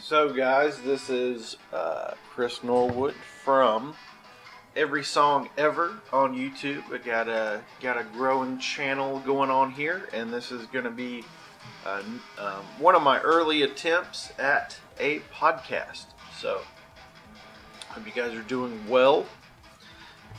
So guys, this is Chris Norwood from Every Song Ever on YouTube. I got a growing channel going on here, and this is going to be one of my early attempts at a podcast. So hope you guys are doing well,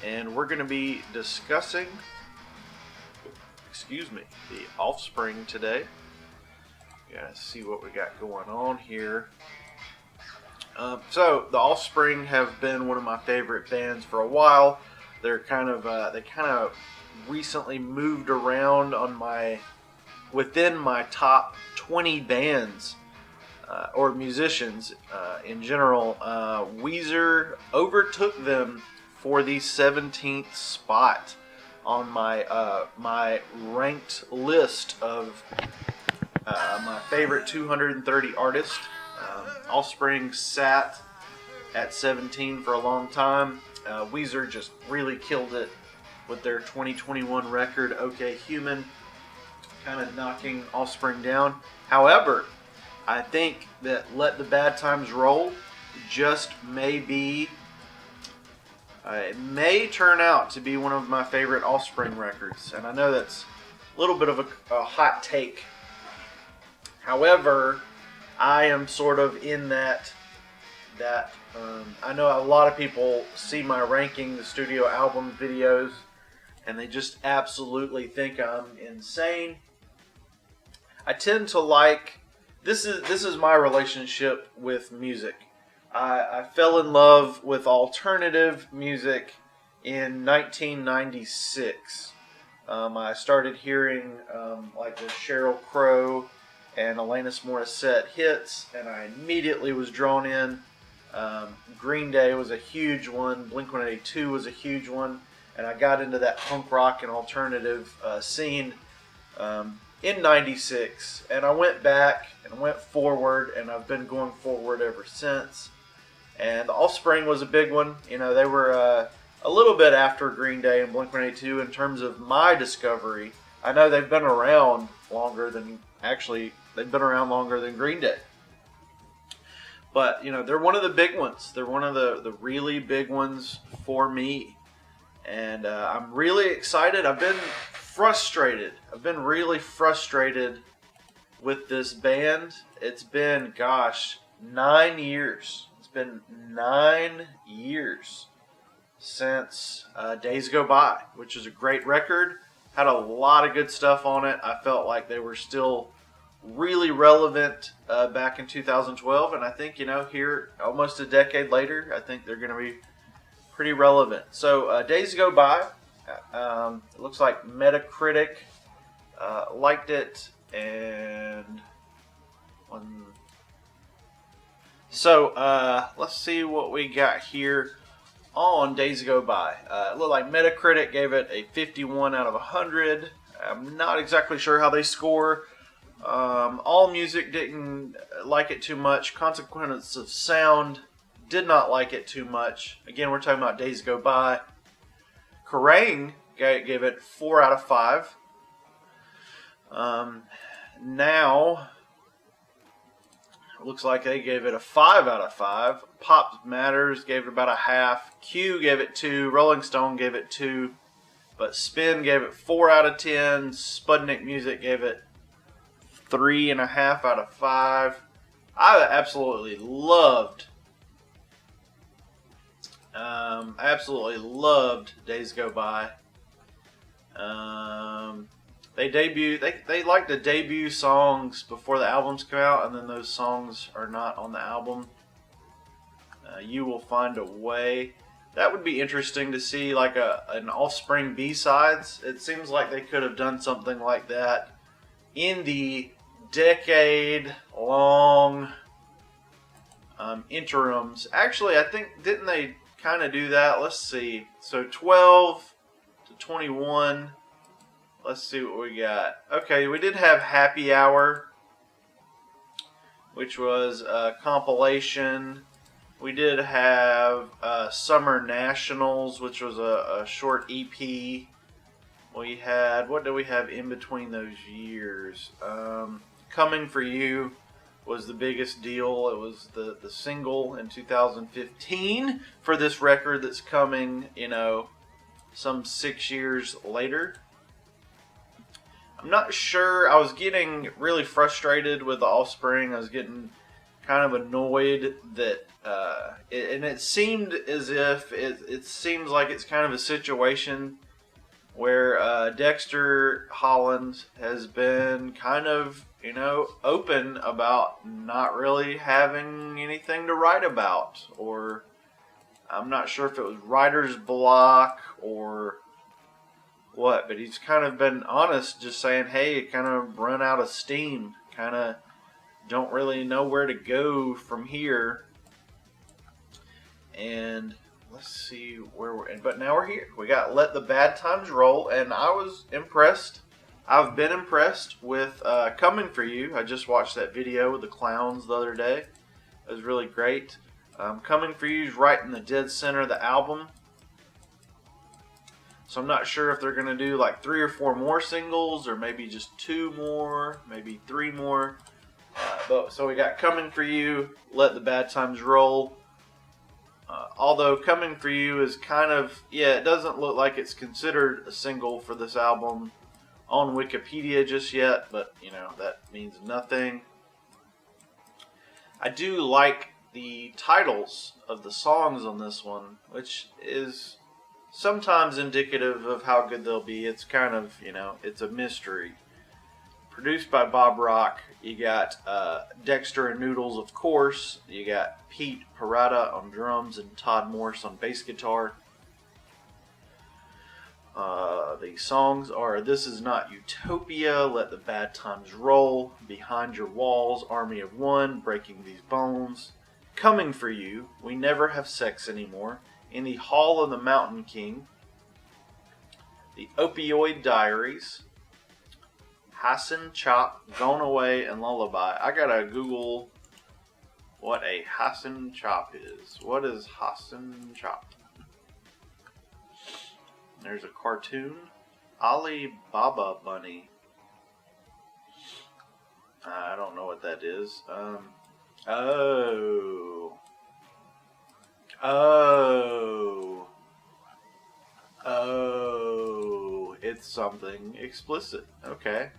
and we're going to be discussing, the Offspring today. Gotta see what we got going on here. So the Offspring have been one of my favorite bands for a while. They kind of recently moved around within my top 20 bands or musicians in general. Weezer overtook them for the 17th spot on my ranked list of my favorite 230 artists. Offspring sat at 17 for a long time. Weezer just really killed it with their 2021 record, OK Human, kind of knocking Offspring down. However, I think that Let the Bad Times Roll just it may turn out to be one of my favorite Offspring records. And I know that's a little bit of a hot take. However, I am sort of in that I know a lot of people see my ranking the studio album videos and they just absolutely think I'm insane. I tend to like this is my relationship with music. I fell in love with alternative music in 1996. I started hearing like the Sheryl Crow and Alanis Morissette hits, and I immediately was drawn in. Green Day was a huge one. Blink-182 was a huge one, and I got into that punk rock and alternative scene in '96. And I went back and went forward, and I've been going forward ever since. And the Offspring was a big one. You know, they were a little bit after Green Day and Blink-182 in terms of my discovery. I know they've been around longer than Green Day. But, you know, they're one of the big ones. They're one of the really big ones for me. And I'm really excited. I've been frustrated. I've been really frustrated with this band. It's been, 9 years. It's been 9 years since Days Go By, which is a great record. Had a lot of good stuff on it. I felt like they were still really relevant back in 2012, and I think, here almost a decade later, I think they're going to be pretty relevant. So Days Go By, it looks like Metacritic liked it, and let's see what we got here on Days Go By. It looked like Metacritic gave it a 51 out of 100. I'm not exactly sure how they score. All Music didn't like it too much. Consequence of Sound did not like it too much. Again, we're talking about Days Go By. Kerrang! Gave it 4 out of 5. Now, looks like they gave it a 5 out of 5. Pop Matters gave it about a half. Q gave it 2. Rolling Stone gave it 2. But Spin gave it 4 out of 10. Sputnik Music gave it 3.5 out of 5. I absolutely loved Days Go By. They like to debut songs before the albums come out, and then those songs are not on the album. You Will Find a Way. That would be interesting to see, like an Offspring B-sides. It seems like they could have done something like that in the decade-long interims. Actually, I think, didn't they kind of do that? Let's see. So 12 to 21. Let's see what we got. Okay, we did have Happy Hour, which was a compilation. We did have Summer Nationals, which was a short EP. We had, what did we have in between those years? Coming for You, was the biggest deal. It was the single in 2015 for this record that's coming, you know, some 6 years later. I'm not sure. I was getting really frustrated with the Offspring. I was getting kind of annoyed that, and it seemed as if it seems like it's kind of a situation where Dexter Holland has been kind of, you know, open about not really having anything to write about, or I'm not sure if it was writer's block or what, but he's kind of been honest, just saying, hey, it kind of run out of steam, kind of don't really know where to go from here. And let's see where we're in. But now we're here. We got Let the Bad Times Roll, and I was impressed. I've been impressed with Coming For You. I just watched that video with the clowns the other day. It was really great. Coming For You is right in the dead center of the album. So I'm not sure if they're going to do like 3 or 4 more singles, or maybe just 2 more, maybe 3 more. So we got Coming For You, Let the Bad Times Roll. Although Coming For You is kind of, it doesn't look like it's considered a single for this album on Wikipedia just yet, but you know, that means nothing. I do like the titles of the songs on this one, which is sometimes indicative of how good they'll be. It's kind of, you know, it's a mystery. Produced by Bob Rock. You got Dexter and Noodles, of course. You got Pete Parada on drums and Todd Morse on bass guitar. The songs are This Is Not Utopia, Let the Bad Times Roll, Behind Your Walls, Army of One, Breaking These Bones, Coming For You, We Never Have Sex Anymore, In the Hall of the Mountain King, The Opioid Diaries, Hassan Chop, Gone Away, and Lullaby. I gotta Google what a Hassan Chop is. What is Hassan Chop? There's a cartoon. Ali Baba Bunny. I don't know what that is. Oh, it's something explicit. Okay.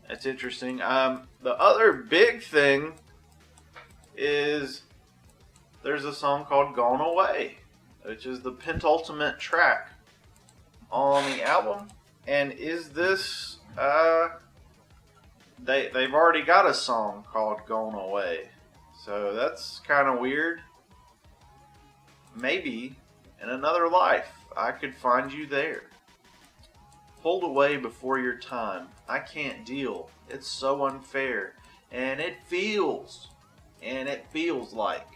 That's interesting. The other big thing is there's a song called Gone Away, which is the penultimate track on the album. And is this, they've already got a song called Gone Away. So that's kind of weird. Maybe in another life I could find you there. Pulled away before your time. I can't deal. It's so unfair. And it feels like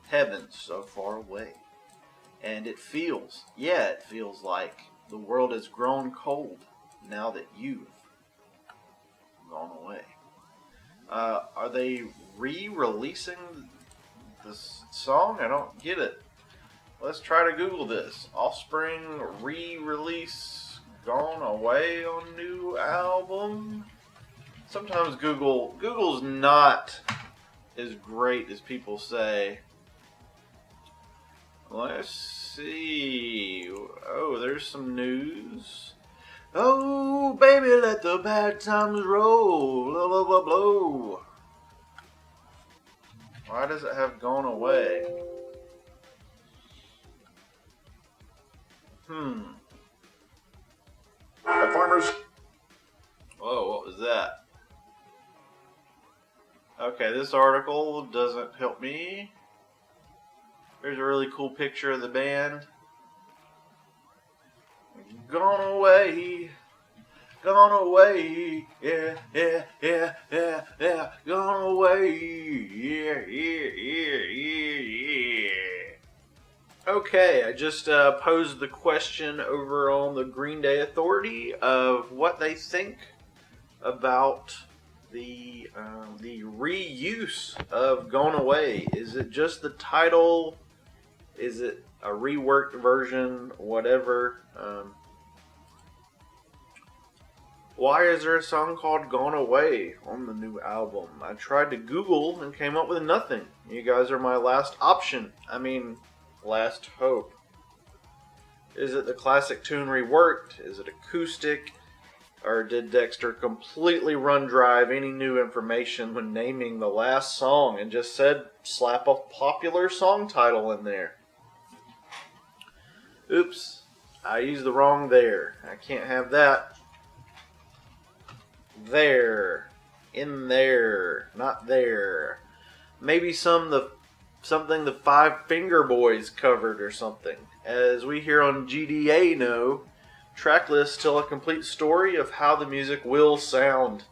heaven's so far away. And it feels like the world has grown cold now that you've gone away. Are they re-releasing this song? I don't get it. Let's try to Google this. Offspring re-release Gone Away on new album. Sometimes Google's not as great as people say. Let's see. Oh, there's some news. Oh, baby, let the bad times roll. Blah, blah, blah, blah. Why does it have Gone Away? The farmers. Whoa, what was that? Okay, this article doesn't help me. There's a really cool picture of the band. Gone away, yeah, yeah, yeah, yeah, yeah, gone away, yeah, yeah, yeah, yeah, yeah. Okay, I just posed the question over on the Green Day Authority of what they think about the reuse of Gone Away. Is it just the title? Is it a reworked version? Whatever. why is there a song called Gone Away on the new album? I tried to Google and came up with nothing. You guys are my last option. I mean, last hope. Is it the classic tune reworked? Is it acoustic? Or did Dexter completely run dry of any new information when naming the last song and just said, slap a popular song title in there? Oops, I used the wrong there. I can't have that. There. In there. Not there. Maybe something the Five Finger Boys covered or something. As we here on GDA know, track lists tell a complete story of how the music will sound.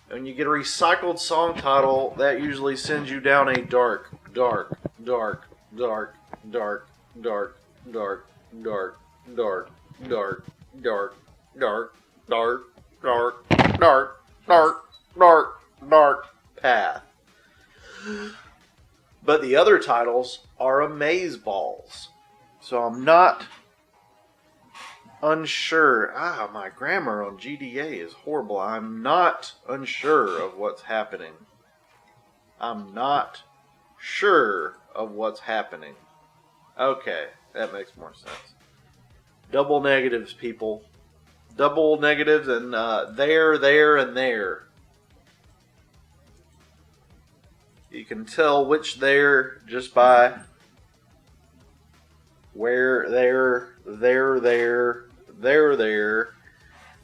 When you get a recycled song title, that usually sends you down a dark, dark, dark, dark, dark, dark, dark, dark, dark, dark, dark, dark, dark, dark, dark, dark, dark, dark path. But the other titles are amazeballs. So I'm not unsure. My grammar on GDA is horrible. I'm not unsure of what's happening. I'm not sure of what's happening. Okay, that makes more sense. Double negatives, people. Double negatives and there, and there. You can tell which there just by where there.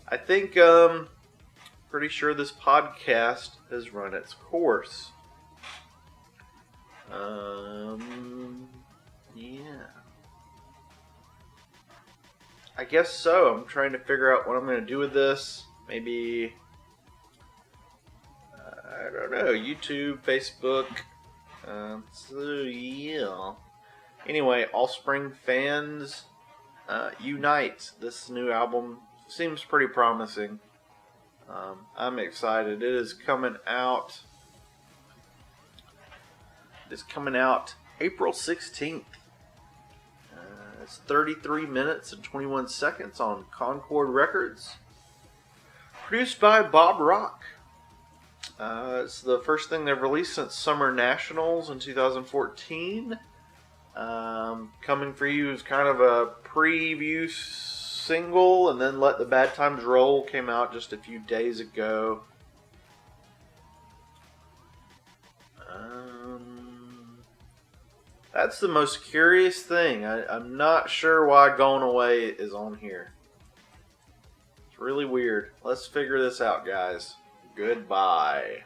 I think, pretty sure this podcast has run its course. Yeah. I guess so. I'm trying to figure out what I'm going to do with this. Maybe, I don't know, YouTube, Facebook. So, yeah. Anyway, Offspring fans, unite. This new album seems pretty promising. I'm excited. It is coming out. It's coming out April 16th. It's 33 minutes and 21 seconds on Concord Records. Produced by Bob Rock. It's the first thing they've released since Summer Nationals in 2014. Coming for You is kind of a preview single, and then Let the Bad Times Roll came out just a few days ago. That's the most curious thing. I'm not sure why Gone Away is on here. It's really weird. Let's figure this out, guys. Goodbye.